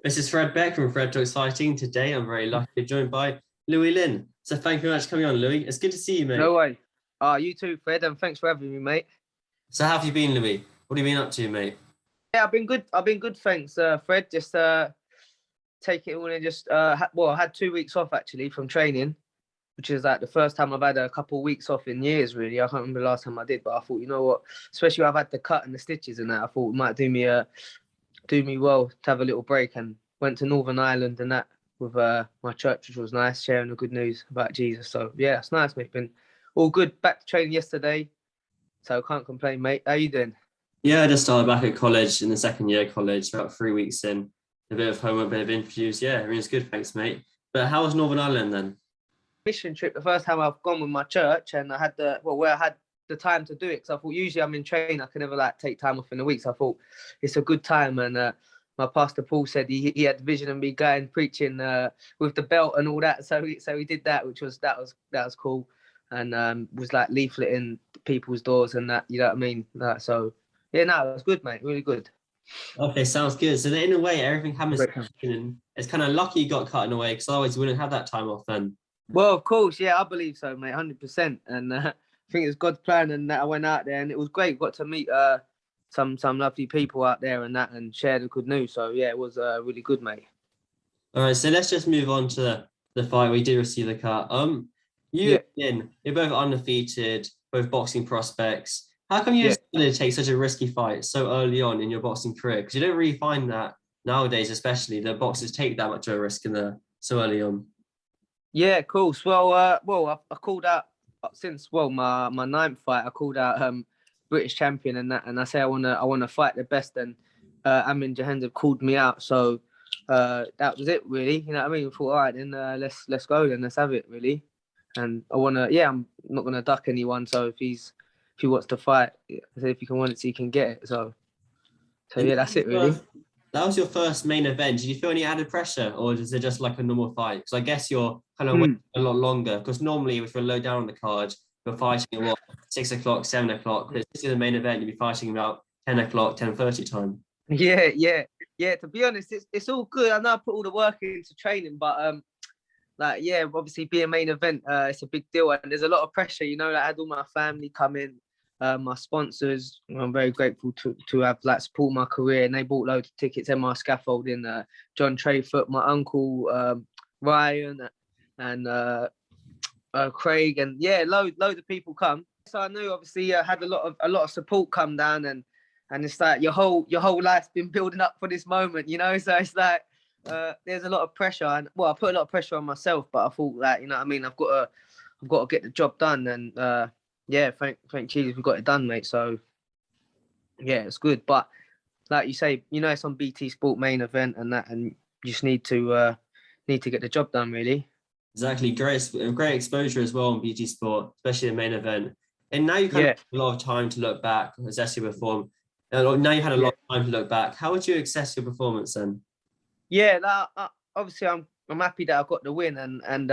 This is Fred Beck from Fred Talks Fighting. Today, I'm very lucky to be joined by Louis Lynn. So thank you very much for coming on, Louis. It's good to see you, mate. No way. You too, Fred, and thanks for having me, mate. So how have you been, Louis? What have you been up to, mate? Yeah, I've been good. Thanks, Fred. Just take it all and just I had 2 weeks off actually from training, which is like the first time I've had a couple of weeks off in years. Really, I can't remember the last time I did, but I thought, you know what, especially when I've had the cut and the stitches and that, I thought it might do me well to have a little break, and went to Northern Ireland and that with my church, which was nice, sharing the good news about Jesus. So yeah, it's nice, mate. Been all good. Back to training yesterday, so can't complain, mate. How you doing? Yeah, I just started back at college in the second year of college, about 3 weeks in. A bit of homework, a bit of interviews. Yeah, it's good, thanks, mate. But how was Northern Ireland then? Mission trip, the first time I've gone with my church, and I had where I had the time to do it, because I thought usually I'm in training, I can never like take time off in the week. So I thought it's a good time, and my pastor Paul said he had vision of me going preaching with the belt and all that. So he did that, which was cool, and was like leafleting people's doors and that. You know what I mean? So yeah, no, it was good, mate. Really good. Okay, sounds good. So then in a way, everything happens, Great. and it's kind of lucky you got cut in a way, because otherwise you wouldn't have that time off then. Well, of course, yeah, I believe so, mate, 100%. And I think it's God's plan, and that I went out there, and it was great. Got to meet some lovely people out there and that, and share the good news. So yeah, it was really good, mate. All right, so let's just move on to the fight. We did receive the cut. You're both undefeated, both boxing prospects. How come you decided to take such a risky fight so early on in your boxing career? Because you don't really find that nowadays, especially the boxers take that much of a risk in the so early on. Yeah, of course. Well, I called out since my ninth fight. I called out British champion and that, and I say I wanna fight the best, and Amin Jahandar called me out. So that was it, really. You know what I mean? I thought, all right, then let's go, then let's have it, really. And I'm not gonna duck anyone. So if he wants to fight, if he can want it, he can get it. So yeah, that's it, really. That was your first main event. Did you feel any added pressure, or is it just like a normal fight? Because I guess you're kind of waiting a lot longer. Because normally, if you're low down on the card, you're fighting at 6 o'clock, 7 o'clock. But this is the main event. You'll be fighting about 10 o'clock, 10:30 time. Yeah. To be honest, it's all good. I know I put all the work into training, but obviously being a main event, it's a big deal, and there's a lot of pressure. You know, like I had all my family come in. My sponsors, I'm very grateful to have like support my career, and they bought loads of tickets. MR Scaffolding, John Trayfoot, my uncle Ryan, and Craig, and yeah, loads of people come. So I knew obviously I had a lot of support come down, and it's like your whole life's been building up for this moment, you know. So it's like there's a lot of pressure, and I put a lot of pressure on myself, but I thought that, you know what I mean, I've got to get the job done, and yeah, thank Jesus we got it done, mate. So yeah, it's good. But like you say, you know, it's on BT Sport main event and that, and you just need to get the job done, really. Exactly, great exposure as well on BT Sport, especially the main event. And now you kind of have a lot of time to look back, assess your performance. Now you've had a lot of time to look back. How would you assess your performance then? Yeah, obviously I'm happy that I got the win, and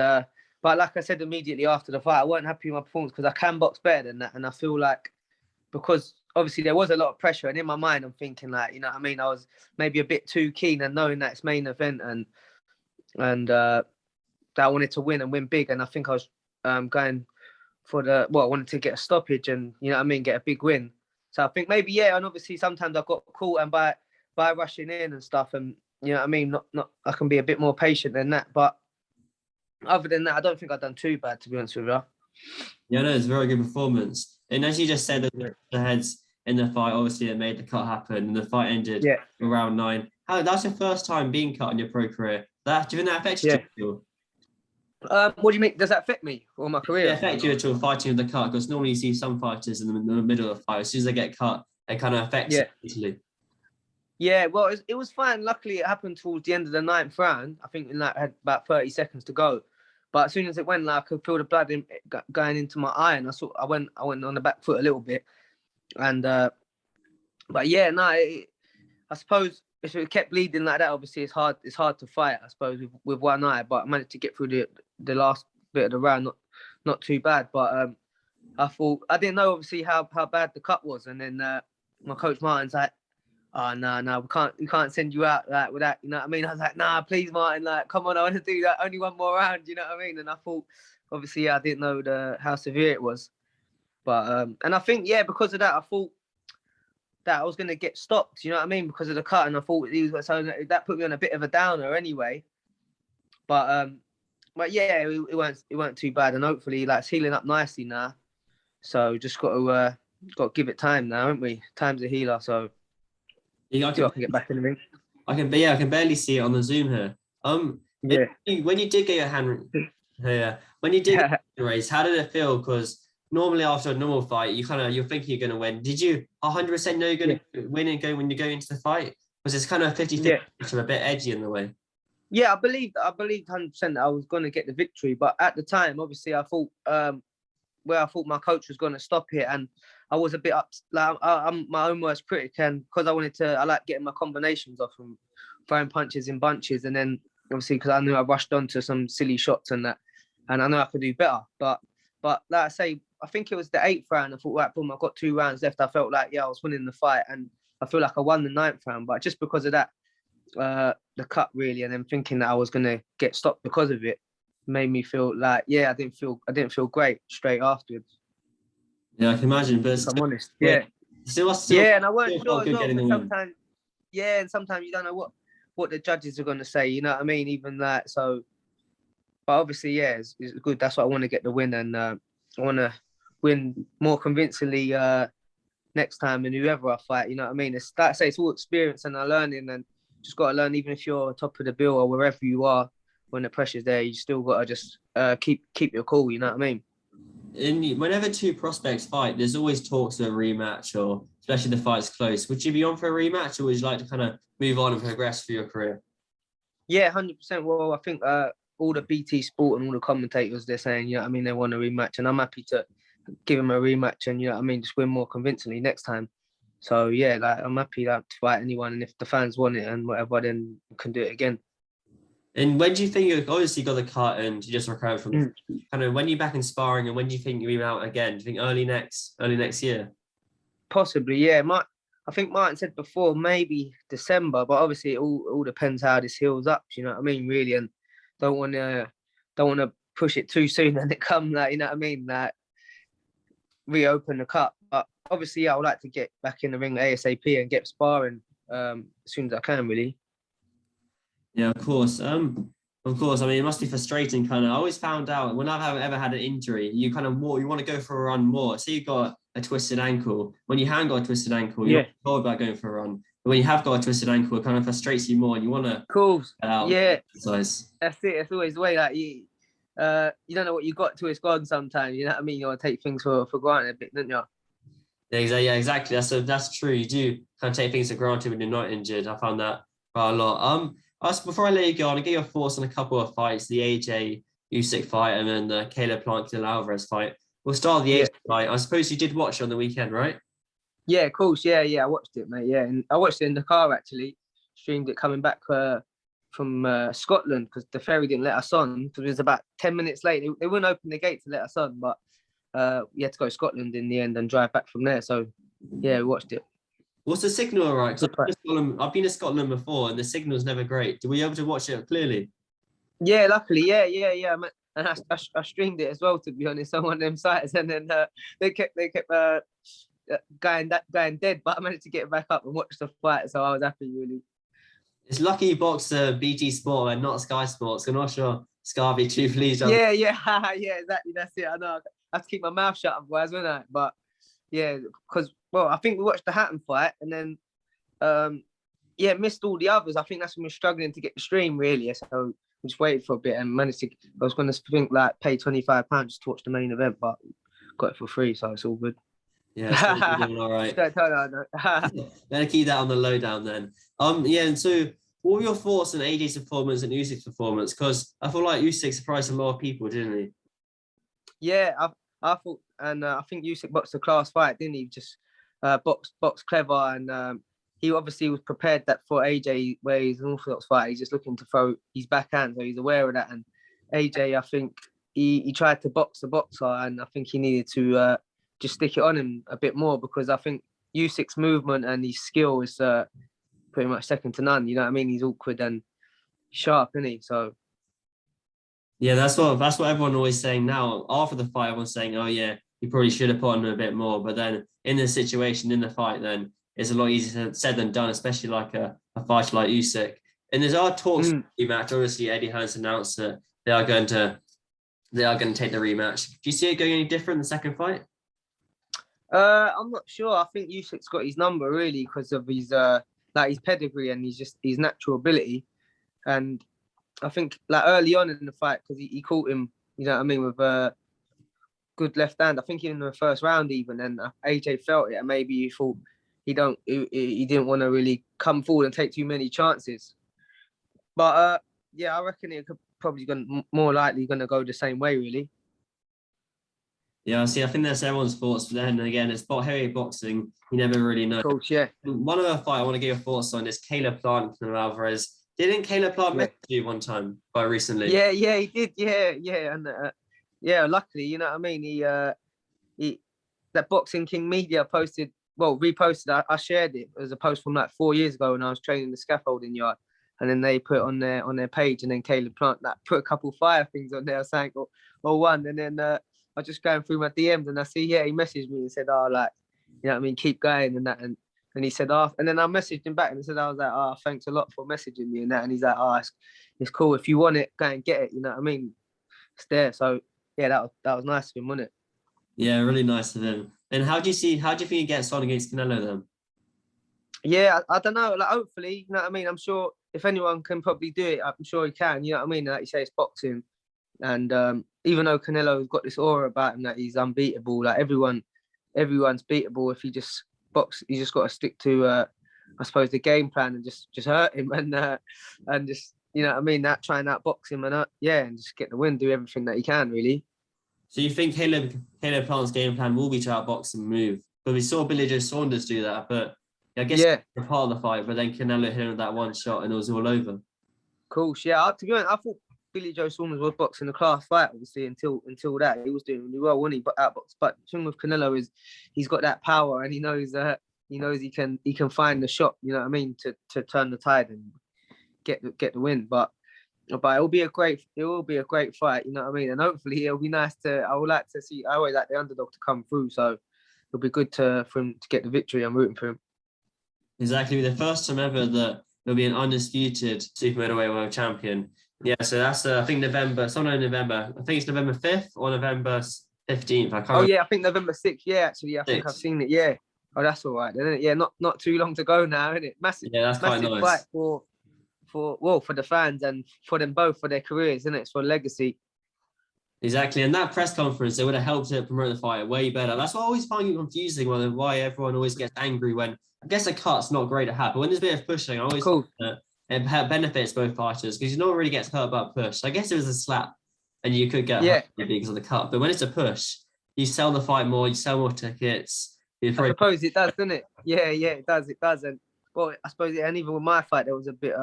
but like I said immediately after the fight, I wasn't happy with my performance, because I can box better than that, and I feel like, because obviously there was a lot of pressure, and in my mind I'm thinking, like, you know what I mean, I was maybe a bit too keen, and knowing that it's main event, and that I wanted to win and win big, and I think I was going for I wanted to get a stoppage, and you know what I mean, get a big win. So I think maybe, and obviously sometimes I got caught and by rushing in and stuff, and you know what I mean, not I can be a bit more patient than that, but other than that, I don't think I've done too bad, to be honest with you. Yeah, no, it's a very good performance. And as you just said, the heads in the fight, obviously, it made the cut happen, and the fight ended in round 9. That's your first time being cut in your pro career. Do you think that affected you? What do you mean? Does that affect me or my career? It affect you at all fighting with the cut? Because normally you see some fighters in the middle of the fight, as soon as they get cut, it kind of affects it easily. Yeah, well, it was fine. Luckily, it happened towards the end of the 9th round. I think I had about 30 seconds to go. But as soon as it went, like, I could feel the blood going into my eye, and I went on the back foot a little bit. And but yeah, no, I suppose if it kept bleeding like that, obviously it's hard to fight, I suppose, with one eye. But I managed to get through the last bit of the round, not too bad. But I thought, I didn't know obviously how bad the cut was, and then my coach Martin's like, oh no, we can't send you out like with that, you know what I mean? I was like, nah, please, Martin, like, come on, I want to do that, only one more round, you know what I mean? And I thought, obviously, yeah, I didn't know how severe it was, but and I think, yeah, because of that, I thought that I was gonna get stopped, you know what I mean, because of the cut, and I thought he was, so that put me on a bit of a downer anyway, but yeah, it weren't too bad, and hopefully, like, it's healing up nicely now, so just got to give it time now, haven't we? Time's a healer, so Yeah, see if I can get back in the ring. I can barely see it on the Zoom here. Yeah. When you did get your hand, yeah, when you did get the race, how did it feel? Because normally after a normal fight, you're thinking you're gonna win. Did you 100% know you're gonna win and go when you go into the fight? Was it's kind of 50-50, a bit edgy in the way? Yeah, I believed 100% I was gonna get the victory, but at the time, obviously, I thought where I thought my coach was gonna stop it, and I was a bit up. Like, I'm my own worst critic, and because I like getting my combinations off and throwing punches in bunches, and then obviously because I knew I rushed onto some silly shots and that, and I know I could do better. But like I say, I think it was the 8th round. I thought, right, boom, I've got 2 rounds left. I felt like, yeah, I was winning the fight, and I feel like I won the 9th round. But just because of that, the cut really, and then thinking that I was gonna get stopped because of it, made me feel like, yeah, I didn't feel great straight afterwards. Yeah, I can imagine, but If I'm honest, yeah, still, and I weren't sure as well, because sometimes, and sometimes you don't know what the judges are going to say. You know what I mean? Even that. So, but obviously, yeah, it's good. That's why I want to get the win, and I want to win more convincingly next time, and whoever I fight. You know what I mean? It's like I say, it's all experience and learning, and just got to learn. Even if you're top of the bill or wherever you are, when the pressure's there, you still got to just keep your cool. You know what I mean? Whenever 2 prospects fight, there's always talks of a rematch, or especially the fight's close. Would you be on for a rematch, or would you like to kind of move on and progress for your career? Yeah, 100%. Well, I think all the BT Sport and all the commentators, they're saying, you know what I mean, they want a rematch, and I'm happy to give them a rematch, and you know what I mean, just win more convincingly next time. So yeah, like, I'm happy to fight anyone, and if the fans want it and whatever, then we can do it again. And when do you think you obviously got the cut and you just recovered from kind of, when you back in sparring, and when do you think you'll be out again? Do you think early next year? Possibly, yeah. I think Martin said before maybe December, but obviously it all depends how this heals up. You know what I mean, really, and don't want to push it too soon and it come, like, you know what I mean, like, reopen the cut. But obviously, yeah, I would like to get back in the ring ASAP and get sparring as soon as I can, really. Yeah, of course. Of course. I mean, it must be frustrating. Kind of. I always found out when I've ever had an injury, you kind of you want to go for a run more. So you got a twisted ankle. When you haven't got a twisted ankle, you're not told about going for a run. But when you have got a twisted ankle, it kind of frustrates you more, and you want to. Cool. Yeah. Exercise. That's it. It's always the way. Like, you don't know what you got till it's gone. Sometimes, you know what I mean. You want to take things for granted a bit, don't you? Yeah, exactly. That's true. You do kind of take things for granted when you're not injured. I found that quite a lot. Before I let you go, I'll get your thoughts on a couple of fights: the AJ Usyk fight and then the Caleb Plant Alvarez fight. We'll start with the AJ fight. I suppose you did watch it on the weekend, right? Yeah, of course. Yeah, I watched it, mate. Yeah, and I watched it in the car, actually. Streamed it coming back from Scotland, because the ferry didn't let us on. Because it was about 10 minutes late. They wouldn't open the gate to let us on, but we had to go to Scotland in the end and drive back from there. So yeah, we watched it. What's the signal all right? I've been to Scotland before, and the signal's never great. Were you able to watch it clearly? Yeah, luckily, yeah. And I streamed it as well, to be honest, on one of them sites, and then they kept going dead, but I managed to get back up and watch the fight, so I was happy, really. It's lucky you boxed BT Sport and not Sky Sports. I'm not sure Sky too pleased. Yeah, exactly. That's it. I know. I have to keep my mouth shut, otherwise, wouldn't I? But yeah, because, well, I think we watched the Hatton fight, and then missed all the others. I think that's when we're struggling to get the stream, really. So we just waited for a bit and managed to. I was going to pay £25 to watch the main event, but got it for free, so it's all good. Yeah, it's all right. Better keep that on the lowdown then. And so what were your thoughts on AJ's performance and Usyk's performance? Because I feel like Usyk surprised a lot of people, didn't he? Yeah, I thought, and I think Usyk boxed a class fight, didn't he? Just boxed clever, and he obviously was prepared that for AJ, where he's an orthodox fighter, he's just looking to throw his backhand, so he's aware of that. And AJ, I think he tried to box the boxer, and I think he needed to just stick it on him a bit more, because I think Usyk's movement and his skill is pretty much second to none. You know what I mean? He's awkward and sharp, isn't he? So Yeah, that's what everyone always saying now. After the fight, everyone's saying, "Oh yeah, you probably should have put on a bit more." But then in the situation, in the fight, then it's a lot easier said than done, especially like a fighter like Usyk. And there's our talks rematch. Obviously, Eddie Hearn announced that they are going to take the rematch. Do you see it going any different in the second fight? I'm not sure. I think Usyk's got his number really because of his like his pedigree and his natural ability. And I think like early on in the fight, because he caught him, you know what I mean, with a good left hand. I think in the first round even, and AJ felt it, and maybe he thought he didn't want to really come forward and take too many chances. But yeah, I reckon it could probably more likely going to go the same way, really. Yeah, see, I think that's everyone's thoughts. But then again, it's heavy boxing. You never really know. Of course, yeah. One other fight I want to get your thoughts on is Caleb Plant and Alvarez. Didn't Caleb Plant message you one time quite recently? Yeah, he did. Yeah, and yeah, luckily, you know what I mean. He that Boxing King Media reposted. I shared it as a post from like 4 years ago when I was training the scaffolding yard, and then they put it on their page, and then Caleb Plant put a couple fire things on there saying or one, and then I was just going through my DMs and I see he messaged me and said, "Oh, like, you know what I mean, keep going," and that, and he said, "Oh," and then I messaged him back and said, I was like, "Oh, thanks a lot for messaging me," and that, and he's like, "Oh, it's cool. If you want it, go and get it." You know what I mean? It's there. So yeah, that was nice of him, wasn't it? Yeah, really nice of him. And how do you think he gets on against Canelo then? Yeah, I don't know. Like, hopefully, you know what I mean. I'm sure if anyone can probably do it, I'm sure he can. You know what I mean? Like you say, it's boxing, and even though Canelo's got this aura about him that he's unbeatable, like everyone's beatable if he just box. You just got to stick to, I suppose, the game plan and just hurt him and just, you know what I mean, that try and outbox him and and just get the win, do everything that he can really. So you think Caleb Plant's game plan will be to outbox and move? But we saw Billy Joe Saunders do that, but I guess part of the fight, but then Canelo hit him with that one shot and it was all over. Cool. Yeah, to be honest, I thought Billy Joe Saunders was boxing the class fight, obviously, until that. He was doing really well, wasn't he? But outbox. But the thing with Canelo is he's got that power and he knows he can find the shot, you know what I mean, to turn the tide and get the win. But it will be a great fight, you know what I mean? And hopefully it'll be nice I would like to see, I always like the underdog to come through, so it'll be good for him to get the victory. I'm rooting for him. Exactly. The first time ever that there'll be an undisputed super middleweight world champion. Yeah, so that's I think November, sometime in November. I think it's November 5th or November 15th. I can't remember. Yeah, I think November 6th. Yeah, actually, I think I've seen it. Yeah. Oh, that's all right. Then, yeah, not too long to go now, isn't it? Massive. Yeah, that's quite nice. Fight for the fans and for them both, for their careers, isn't it? It's for legacy. Exactly, and that press conference, it would have helped to promote the fight way better. That's what I always find it confusing, why everyone always gets angry when, I guess a cut's not great to have, but when there's a bit of pushing, I always think that it benefits both fighters because you don't really get hurt about push. I guess it was a slap and you could get hurt because of the cut, but when it's a push, you sell the fight more, you sell more tickets. I suppose it does, doesn't it? Yeah, it does. And well, I suppose, and even with my fight, there was a bit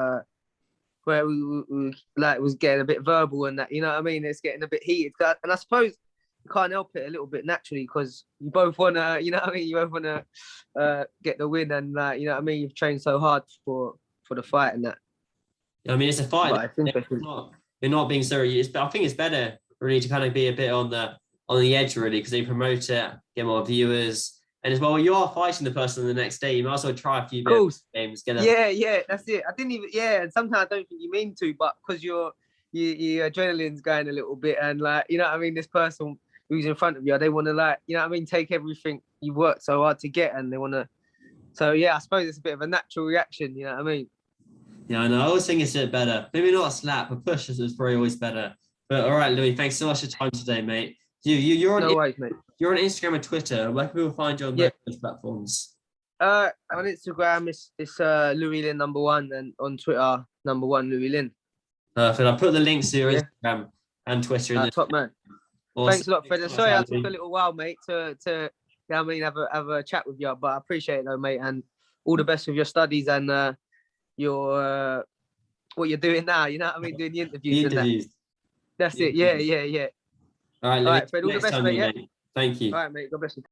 where we like was getting a bit verbal and that, you know what I mean? It's getting a bit heated, and I suppose you can't help it a little bit naturally because you both want to, you know what I mean? You both want to get the win, and you know what I mean? You've trained so hard for the fight and that. I mean, it's a fight. You're not being serious, but I think it's better really to kind of be a bit on the edge really because they promote it, get more viewers. And as well, you are fighting the person the next day. You might as well try a few games. Yeah, that's it. I didn't even. Yeah, and sometimes I don't think you mean to, but because your adrenaline's going a little bit, and like, you know what I mean, this person who's in front of you, they want to, like, you know what I mean, take everything you worked so hard to get, and they want to. So yeah, I suppose it's a bit of a natural reaction. You know what I mean? Yeah, I know. I always think it's a bit better. Maybe not a slap, a push is probably always better. But all right, Louis, thanks so much for your time today, mate. You're on. No worries, mate. You're on Instagram and Twitter. Where can people find you on those platforms? On Instagram, it's Louis Lin #1, and on Twitter, #1 Louis Lin. Perfect. I'll put the links to your Instagram and Twitter in the top man. Awesome. Thanks a lot, Fred. Sorry, I took a little while, mate, to you know, I mean, have a chat with you, but I appreciate it though, mate, and all the best with your studies and your what you're doing now. You know what I mean, doing the interviews. That's it. Yeah. All right, Fred. All the best, mate. Thank you. All right, mate. God bless you.